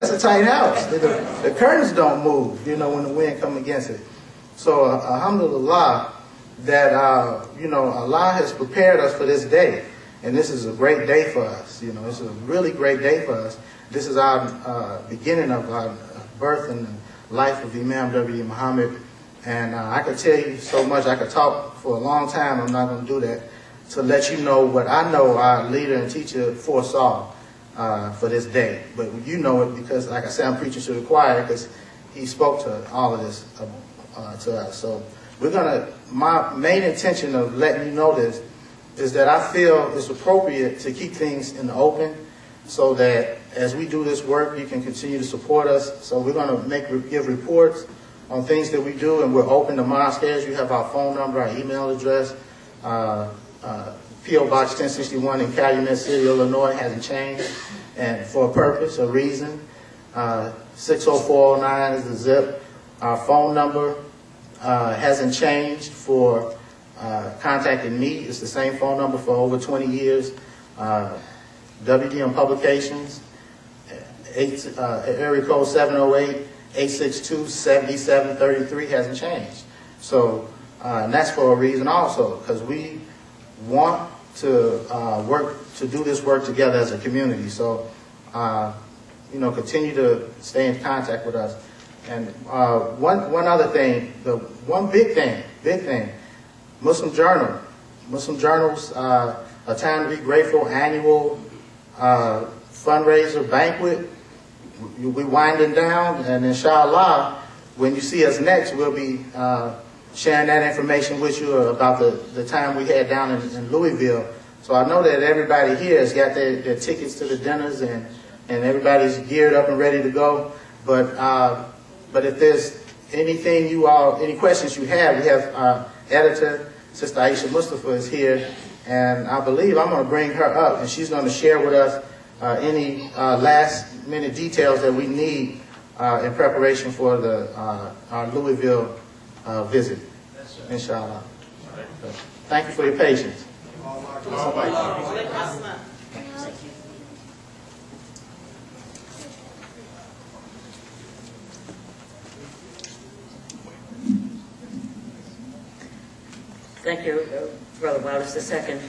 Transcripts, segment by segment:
that's a tight house. The curtains don't move, you know, when the wind comes against it. So, alhamdulillah, that, you know, Allah has prepared us for this day. And this is a great day for us. You know, this is a really great day for us. This is our beginning of our birth and life of Imam W. Mohammed. And I could tell you so much. I could talk for a long time. I'm not going to do that. To let you know what I know our leader and teacher foresaw for this day. But you know it because, like I said, I'm preaching to the choir because he spoke to all of this to us. So we're going to, my main intention of letting you know this is that I feel it's appropriate to keep things in the open so that as we do this work, you can continue to support us. So we're going to give reports on things that we do, and we're open to Mosque. You have our phone number, our email address. P.O. Box 1061 in Calumet City, Illinois hasn't changed, and for a purpose, a reason. 60409 is the zip. Our phone number hasn't changed for contacting me. It's the same phone number for over 20 years. WDM Publications, area code 708-862-7733 hasn't changed. So, and that's for a reason also, because we want to do this work together as a community. So, you know, continue to stay in contact with us. And one other thing, one big thing, Muslim Journals, A Time to Be Grateful annual fundraiser banquet. We're winding down, and inshallah, when you see us next, we'll be sharing that information with you about the time we had down in Louisville. So I know that everybody here has got their tickets to the dinners, and everybody's geared up and ready to go. But if there's anything any questions you have, we have our editor, Sister Aisha Mustafa, is here, and I believe I'm going to bring her up, and she's going to share with us any last-minute details that we need in preparation for our Louisville visit, inshallah. Thank you for your patience. Thank you, Brother Wallace II,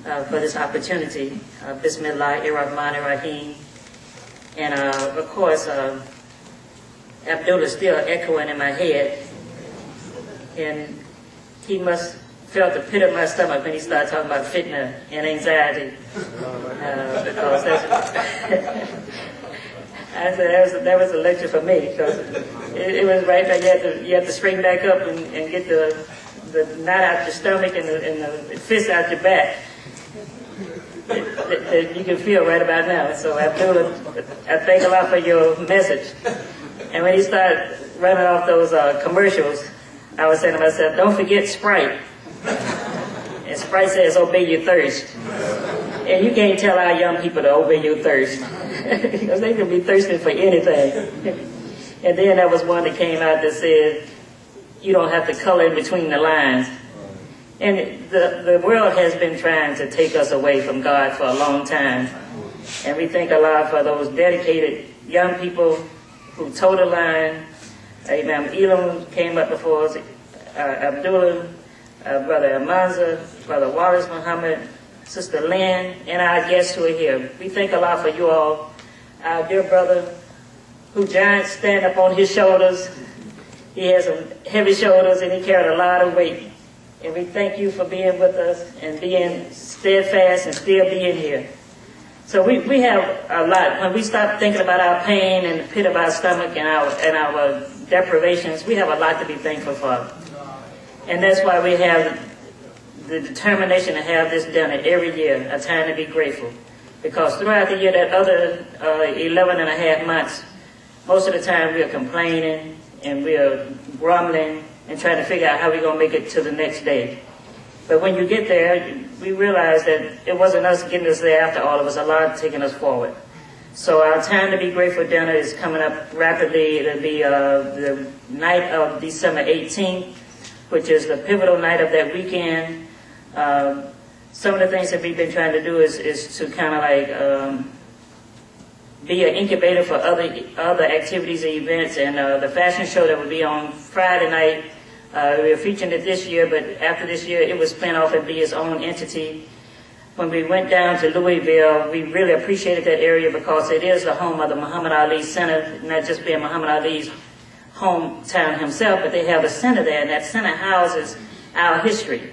for this opportunity. Bismillahirrahmanirrahim. And of course, Abdullah is still echoing in my head. And he must felt the pit of my stomach when he started talking about fitna and anxiety. Because that's, I said that was a lecture for me, because it was right there. You have to straighten back up and get the knot out your stomach and the fist out your back. That you can feel right about now. So Abdullah, I thank a lot for your message. And when he started running off those commercials, I was saying to myself, don't forget Sprite. And Sprite says, obey your thirst. And you can't tell our young people to obey your thirst. Because they can be thirsty for anything. And then there was one that came out that said, you don't have to color in between the lines. And the world has been trying to take us away from God for a long time. And we thank Allah for those dedicated young people who toe the line. Imam Imam came up before us, Abdullah, Brother Amanza, Brother Wallace Muhammad, Sister Lynn, and our guests who are here. We thank Allah for you all. Our dear brother, who giants stand up on his shoulders. He has some heavy shoulders and he carried a lot of weight. And we thank you for being with us and being steadfast and still being here. So we have a lot. When we stop thinking about our pain and the pit of our stomach and our deprivations, we have a lot to be thankful for. And that's why we have the determination to have this done every year, a time to be grateful. Because throughout the year, that other 11 and a half months, most of the time we are complaining and we are grumbling and trying to figure out how we're going to make it to the next day. But when you get there, we realize that it wasn't us getting us there after all. It was Allah taking us forward. So our time to be grateful dinner is coming up rapidly. It'll be the night of December 18th, which is the pivotal night of that weekend. Some of the things that we've been trying to do is to kind of like be an incubator for other activities and events. And the fashion show that would be on Friday night, we were featuring it this year, but after this year, it was spun off and be its own entity. When we went down to Louisville, we really appreciated that area because it is the home of the Muhammad Ali Center, not just being Muhammad Ali's hometown himself, but they have a center there, and that center houses our history.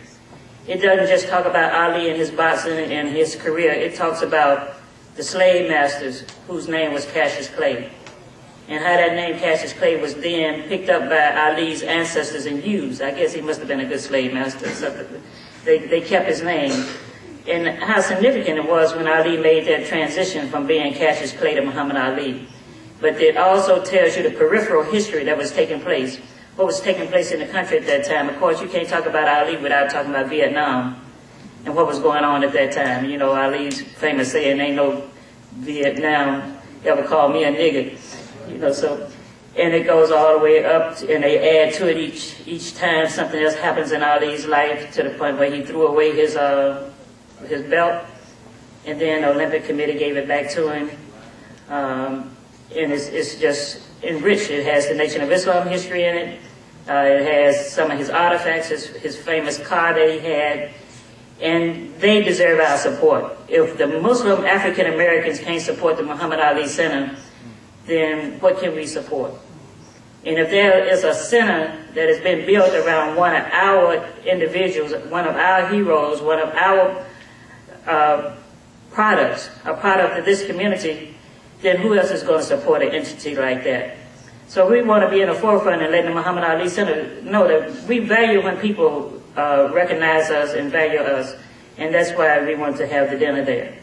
It doesn't just talk about Ali and his boxing and his career. It talks about the slave masters whose name was Cassius Clay, and how that name Cassius Clay was then picked up by Ali's ancestors and used. I guess he must have been a good slave master. So they kept his name. And how significant it was when Ali made that transition from being Cassius Clay to Muhammad Ali. But it also tells you the peripheral history that was taking place, what was taking place in the country at that time. Of course, you can't talk about Ali without talking about Vietnam and what was going on at that time. You know, Ali's famous saying, ain't no Vietnam ever called me a nigger. You know, so, and it goes all the way up, and they add to it each time something else happens in Ali's life, to the point where he threw away his belt, and then the Olympic Committee gave it back to him. And it's just enriched. It has the Nation of Islam history in it. It has some of his artifacts, his famous car that he had, and they deserve our support. If the Muslim African Americans can't support the Muhammad Ali Center, then what can we support? And if there is a center that has been built around one of our individuals, one of our heroes, one of our products, a product of this community, then who else is going to support an entity like that? So we want to be in the forefront and let the Muhammad Ali Center know that we value when people recognize us and value us, and that's why we want to have the dinner there.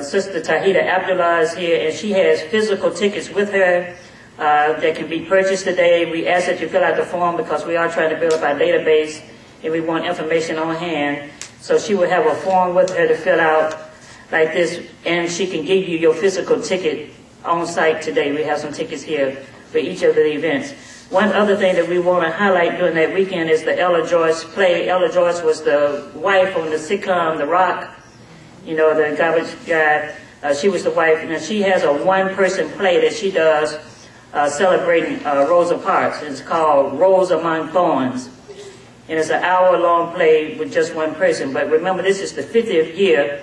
Sister Tahida Abdullah is here, and she has physical tickets with her that can be purchased today. We ask that you fill out the form because we are trying to build up our database, and we want information on hand. So she will have a form with her to fill out like this, and she can give you your physical ticket on site today. We have some tickets here for each of the events. One other thing that we want to highlight during that weekend is the Ella Joyce play. Ella Joyce was the wife on the sitcom The Rock, you know, the garbage guy. She was the wife, and she has a one-person play that she does celebrating Rosa Parks. It's called Rose Among Thorns. And it's an hour-long play with just one person. But remember, this is the 50th year.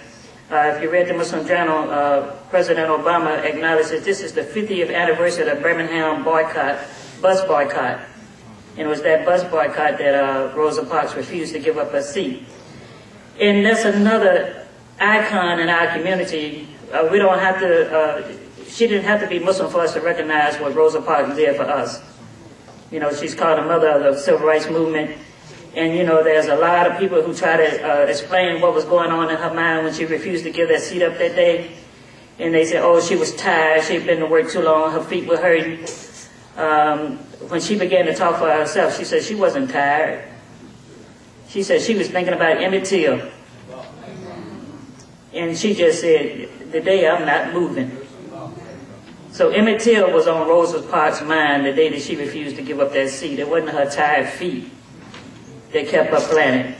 If you read the Muslim Journal, President Obama acknowledged that this is the 50th anniversary of the Birmingham bus boycott. And it was that bus boycott that Rosa Parks refused to give up her seat. And that's another icon in our community. We don't have to, she didn't have to be Muslim for us to recognize what Rosa Parks did for us. You know, she's called a mother of the civil rights movement. And, you know, there's a lot of people who try to explain what was going on in her mind when she refused to give that seat up that day. And they said, oh, she was tired. She'd been to work too long. Her feet were hurting. When she began to talk for herself, she said she wasn't tired. She said she was thinking about Emmett Till. And she just said, the day I'm not moving. So Emmett Till was on Rosa Parks' mind the day that she refused to give up that seat. It wasn't her tired feet that kept her planning.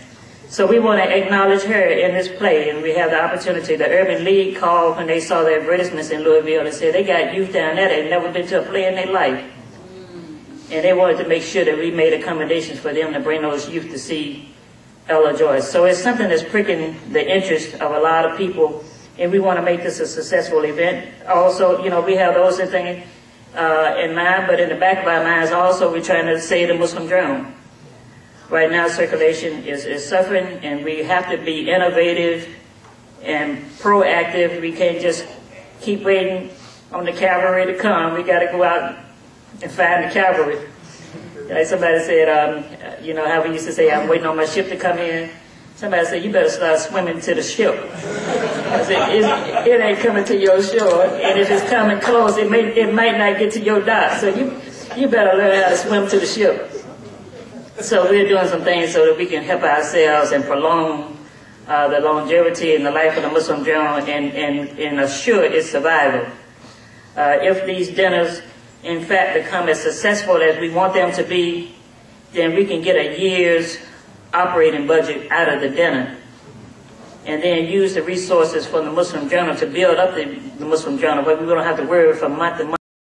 So we want to acknowledge her in this play, and we have the opportunity. The Urban League called when they saw the advertisements in Louisville and said they got youth down there that had never been to a play in their life. And they wanted to make sure that we made accommodations for them to bring those youth to see Ella Joyce. So it's something that's pricking the interest of a lot of people, and we want to make this a successful event. Also, you know, we have those things in mind, but in the back of our minds also we're trying to save the Muslim dream. Right now, circulation is suffering, and we have to be innovative and proactive. We can't just keep waiting on the cavalry to come. We got to go out and find the cavalry. Like somebody said, you know how we used to say, I'm waiting on my ship to come in. Somebody said, you better start swimming to the ship. I said, it ain't coming to your shore, and if it's coming close, it might not get to your dock. So you better learn how to swim to the ship. So we're doing some things so that we can help ourselves and prolong the longevity in the life of the Muslim Journal and assure its survival. If these dinners, in fact, become as successful as we want them to be, then we can get a year's operating budget out of the dinner. and then use the resources from the Muslim Journal to build up the Muslim Journal, but we don't have to worry from month to month.